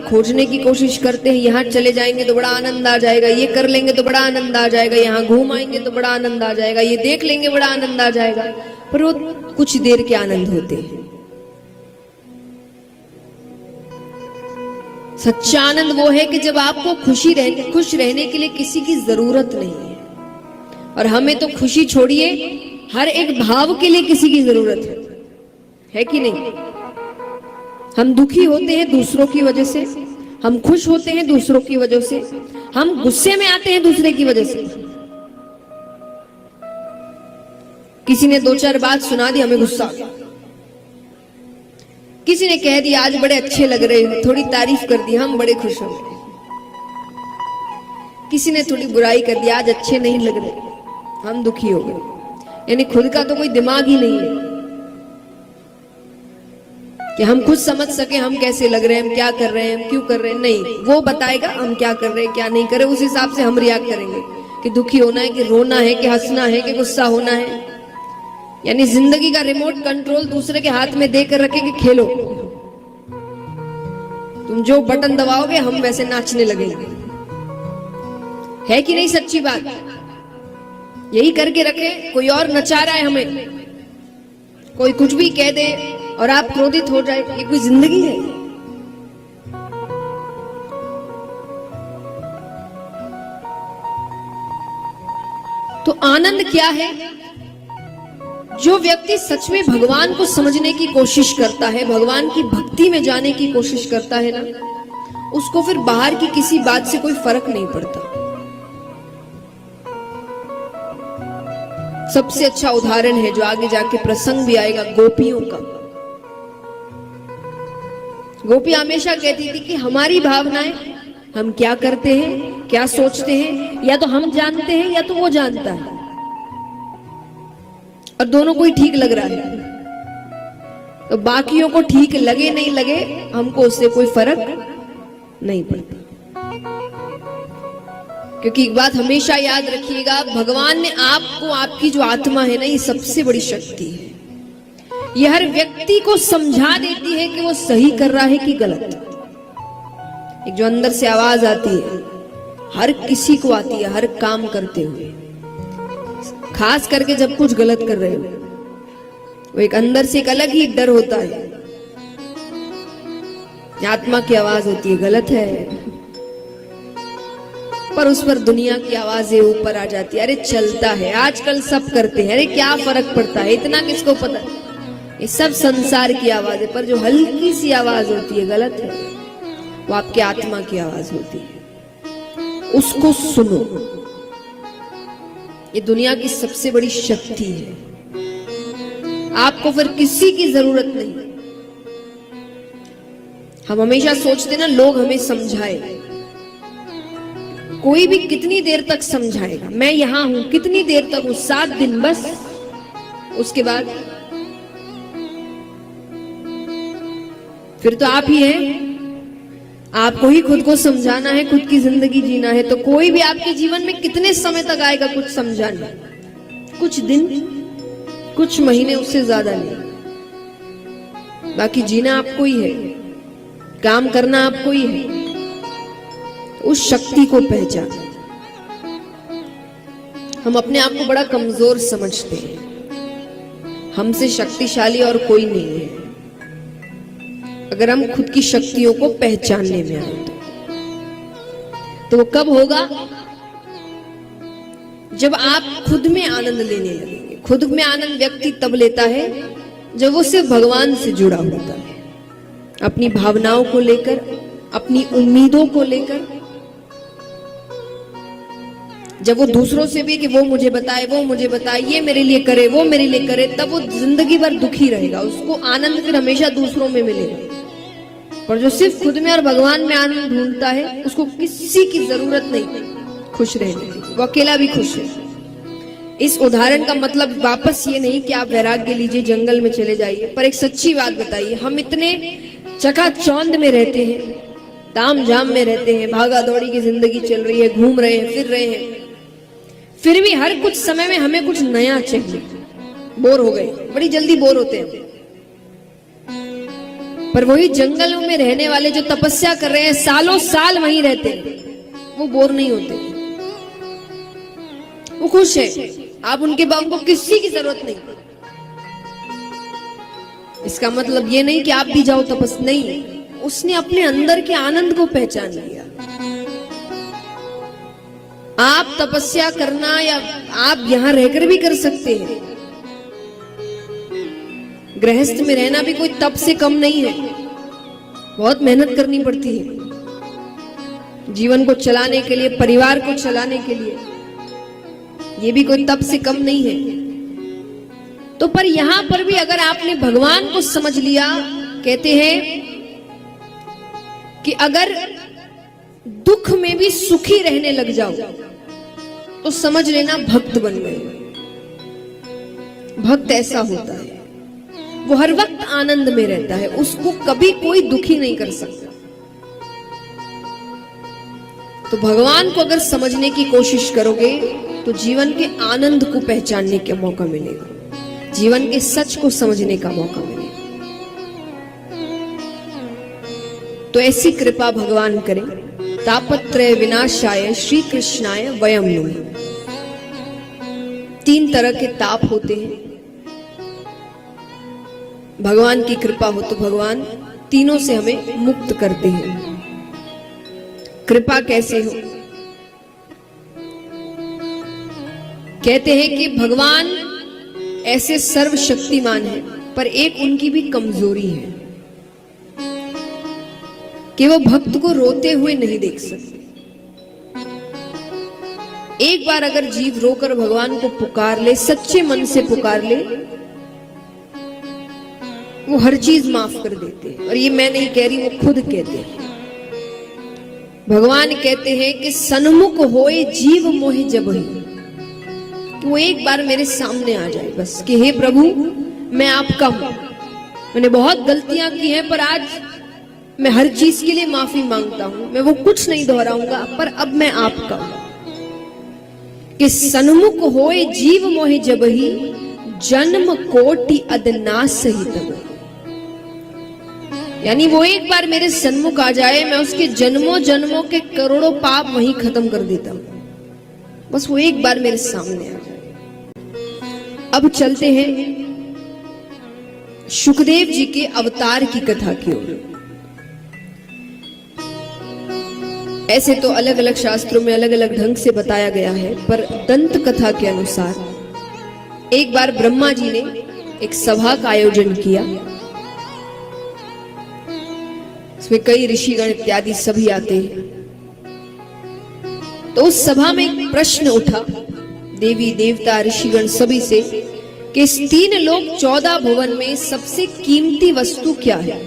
खोजने की कोशिश करते हैं, यहाँ चले जाएंगे तो बड़ा आनंद आ जाएगा, ये कर लेंगे तो बड़ा आनंद आ जाएगा, यहाँ घूम आएंगे तो बड़ा आनंद आ जाएगा, ये देख लेंगे बड़ा आनंद आ जाएगा, पर वो कुछ देर के आनंद होते हैं। सच्चा आनंद वो है कि जब आपको खुश रहने के लिए किसी की जरूरत नहीं है। और हमें तो खुशी छोड़िए, हर एक भाव के लिए किसी की जरूरत है कि नहीं? हम दुखी होते हैं दूसरों की वजह से, हम खुश होते हैं दूसरों की वजह से, हम गुस्से में आते हैं दूसरे की वजह से। किसी ने दो चार बात सुना दी, हमें गुस्सा आ गया। किसी ने कह दिया आज बड़े अच्छे लग रहे हो, थोड़ी तारीफ कर दी, हम बड़े खुश हो गए। किसी ने थोड़ी बुराई कर दी, आज अच्छे नहीं लग रहे, हम दुखी हो गए। यानी खुद का तो कोई दिमाग ही नहीं है कि हम खुद समझ सके हम कैसे लग रहे हैं, हम क्या कर रहे हैं, हम क्यों कर रहे हैं। नहीं, वो बताएगा हम क्या कर रहे हैं क्या नहीं कर रहे, उस हिसाब से हम रिएक्ट करेंगे कि दुखी होना है कि रोना है कि हंसना है कि गुस्सा होना है। यानी जिंदगी का रिमोट कंट्रोल दूसरे के हाथ में देकर रखे कि खेलो, तुम जो बटन दबाओगे हम वैसे नाचने लगेंगे। है कि नहीं सच्ची बात? यही करके रखे, कोई और नचा रहा है हमें, कोई कुछ भी कह दे और आप क्रोधित हो जाए, ये कोई जिंदगी है? तो आनंद क्या है? जो व्यक्ति सच में भगवान को समझने की कोशिश करता है, भगवान की भक्ति में जाने की कोशिश करता है ना, उसको फिर बाहर की किसी बात से कोई फर्क नहीं पड़ता। सबसे अच्छा उदाहरण है जो आगे जाके प्रसंग भी आएगा, गोपियों का। गोपी हमेशा कहती थी कि हमारी भावनाएं, हम क्या करते हैं, क्या सोचते हैं, या तो हम जानते हैं या तो वो जानता है, और दोनों को ही ठीक लग रहा है। तो बाकियों को ठीक लगे नहीं लगे, हमको उससे कोई फर्क नहीं पड़ता। क्योंकि एक बात हमेशा याद रखिएगा, भगवान ने आपको, आपकी जो आत्मा है ना, ये सबसे बड़ी शक्ति है। ये हर व्यक्ति को समझा देती है कि वो सही कर रहा है कि गलत। एक जो अंदर से आवाज आती है, हर किसी को आती है, हर काम करते हुए, खास करके जब कुछ गलत कर रहे हो, वो एक अंदर से एक अलग ही डर होता है। आत्मा की आवाज होती है गलत है, पर उस पर दुनिया की आवाजें ऊपर आ जाती है, अरे चलता है, आजकल सब करते हैं, अरे क्या फर्क पड़ता है, इतना किसको पता। ये सब संसार की आवाज है, पर जो हल्की सी आवाज होती है गलत है, वो आपकी आत्मा की आवाज होती है, उसको सुनो। ये दुनिया की सबसे बड़ी शक्ति है। आपको फिर किसी की जरूरत नहीं। हम हमेशा सोचते ना लोग हमें समझाए, कोई भी कितनी देर तक समझाएगा, मैं यहां हूं, कितनी देर तक हूं, 7 दिन बस, उसके बाद फिर तो आप ही हैं। आपको ही खुद को समझाना है, खुद की जिंदगी जीना है। तो कोई भी आपके जीवन में कितने समय तक आएगा कुछ समझाना? कुछ दिन, कुछ महीने, उससे ज्यादा नहीं। बाकी जीना आपको ही है, काम करना आपको ही है। उस शक्ति को पहचान। हम अपने आप को बड़ा कमजोर समझते हैं, हमसे शक्तिशाली और कोई नहीं है। अगर हम खुद की शक्तियों को पहचानने में आए तो वो कब होगा? जब आप खुद में आनंद लेने लगेंगे। खुद में आनंद व्यक्ति तब लेता है जब वो सिर्फ भगवान से जुड़ा होता है, अपनी भावनाओं को लेकर, अपनी उम्मीदों को लेकर। जब वो दूसरों से भी कि वो मुझे बताए, वो मुझे बताए, ये मेरे लिए करे, वो मेरे लिए करे, तब वो जिंदगी भर दुखी रहेगा। उसको आनंद फिर हमेशा दूसरों में मिलेगा। पर जो सिर्फ खुद में और भगवान में आनंद ढूंढता है, उसको किसी की जरूरत नहीं खुश रहने की, वो अकेला भी खुश है। इस उदाहरण का मतलब वापस ये नहीं कि आप वैराग्य लीजिए, जंगल में चले जाइए, पर एक सच्ची बात बताइए, हम इतने चकाचौंध में रहते हैं, ताम झाम में रहते हैं, भागा दौड़ी की जिंदगी चल रही है, घूम रहे हैं, फिर रहे हैं, फिर भी हर कुछ समय में हमें कुछ नया चाहिए। बोर हो गए, बड़ी जल्दी बोर होते हैं। पर वही जंगलों में रहने वाले जो तपस्या कर रहे हैं, सालों साल वहीं रहते हैं, वो बोर नहीं होते, वो खुश है। आप उनके बाप को किसी की जरूरत नहीं। इसका मतलब ये नहीं कि आप भी जाओ तपस, नहीं, उसने अपने अंदर के आनंद को पहचान लिया। आप तपस्या करना या आप यहां रहकर भी कर सकते हैं। गृहस्थ में रहना भी कोई तप से कम नहीं है, बहुत मेहनत करनी पड़ती है जीवन को चलाने के लिए, परिवार को चलाने के लिए, ये भी कोई तप से कम नहीं है। तो पर यहां पर भी अगर आपने भगवान को समझ लिया, कहते हैं कि अगर दुख में भी सुखी रहने लग जाओ तो समझ लेना भक्त बन गए। भक्त ऐसा होता है, वो हर वक्त आनंद में रहता है, उसको कभी कोई दुखी नहीं कर सकता। तो भगवान को अगर समझने की कोशिश करोगे तो जीवन के आनंद को पहचानने का मौका मिलेगा, जीवन के सच को समझने का मौका मिलेगा। तो ऐसी कृपा भगवान करें। तापत्रय विनाशाय श्री कृष्णाय वयम नुमः। 3 तरह के ताप होते हैं, भगवान की कृपा हो तो भगवान तीनों से हमें मुक्त करते हैं। कृपा कैसे हो? कहते हैं कि भगवान ऐसे सर्वशक्तिमान है, पर एक उनकी भी कमजोरी है कि वो भक्त को रोते हुए नहीं देख सकते। एक बार अगर जीव रोकर भगवान को पुकार ले, सच्चे मन से पुकार ले, वो हर चीज माफ कर देते हैं। और ये मैं नहीं कह रही, वो खुद कहते हैं। भगवान कहते हैं कि सन्मुख होए जीव मोहि जबहि, वो एक बार मेरे सामने आ जाए बस कि हे प्रभु मैं आपका हूं, मैंने बहुत गलतियां की हैं, पर आज मैं हर चीज के लिए माफी मांगता हूं, मैं वो कुछ नहीं दोहराऊंगा, पर अब मैं आपका हूं। कि सन्मुख होए जीव मोहि जबहि, जन्म कोटि अदनास ही तब। यानी वो एक बार मेरे सन्मुख आ जाए, मैं उसके जन्मों जन्मों के करोड़ों पाप वहीं खत्म कर देता हूं, बस वो एक बार मेरे सामने आ जाए। अब चलते हैं शुकदेव जी के अवतार की कथा की ओर। ऐसे तो अलग अलग शास्त्रों में अलग अलग ढंग से बताया गया है, पर दंत कथा के अनुसार एक बार ब्रह्मा जी ने एक सभा का आयोजन किया। इसमें कई ऋषिगण इत्यादि सभी आते हैं। तो उस सभा में एक प्रश्न उठा देवी देवता ऋषिगण सभी से कि इस 3 लोक 14 भुवन में सबसे कीमती वस्तु क्या है,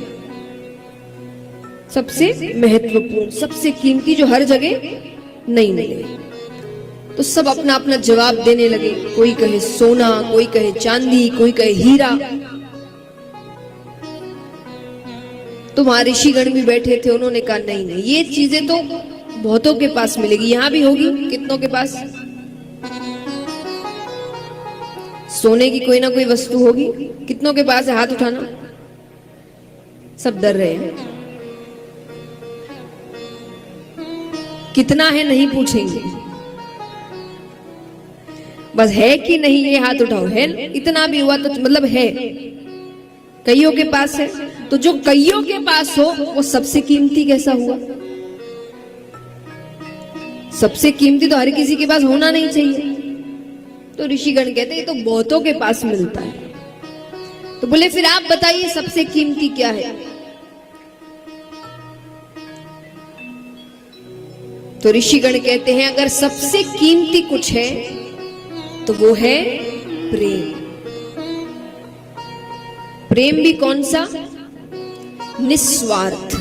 सबसे महत्वपूर्ण, सबसे कीमती, जो हर जगह नहीं मिले। तो सब अपना अपना जवाब देने लगे। कोई कहे सोना, कोई कहे चांदी, कोई कहे हीरा। तो वहां ऋषिगण भी बैठे थे, उन्होंने कहा नहीं नहीं, ये चीजें तो बहुतों के पास मिलेगी, यहां भी होगी, कितनों के पास सोने की कोई ना कोई वस्तु होगी, कितनों के पास है, हाथ उठाना। सब डर रहे हैं, कितना है नहीं पूछेंगे, बस है कि नहीं ये हाथ उठाओ। है, इतना भी हुआ तो मतलब है, कईयों के पास है। तो जो कईयों के पास हो वो सबसे कीमती कैसा हुआ? सबसे कीमती तो हर किसी के पास होना नहीं चाहिए। तो ऋषिगण कहते हैं तो बहुतों के पास मिलता है। तो बोले फिर आप बताइए सबसे कीमती क्या है? तो ऋषिगण कहते हैं अगर सबसे कीमती कुछ है तो वो है प्रेम। प्रेम भी कौन सा? निस्वार्थ।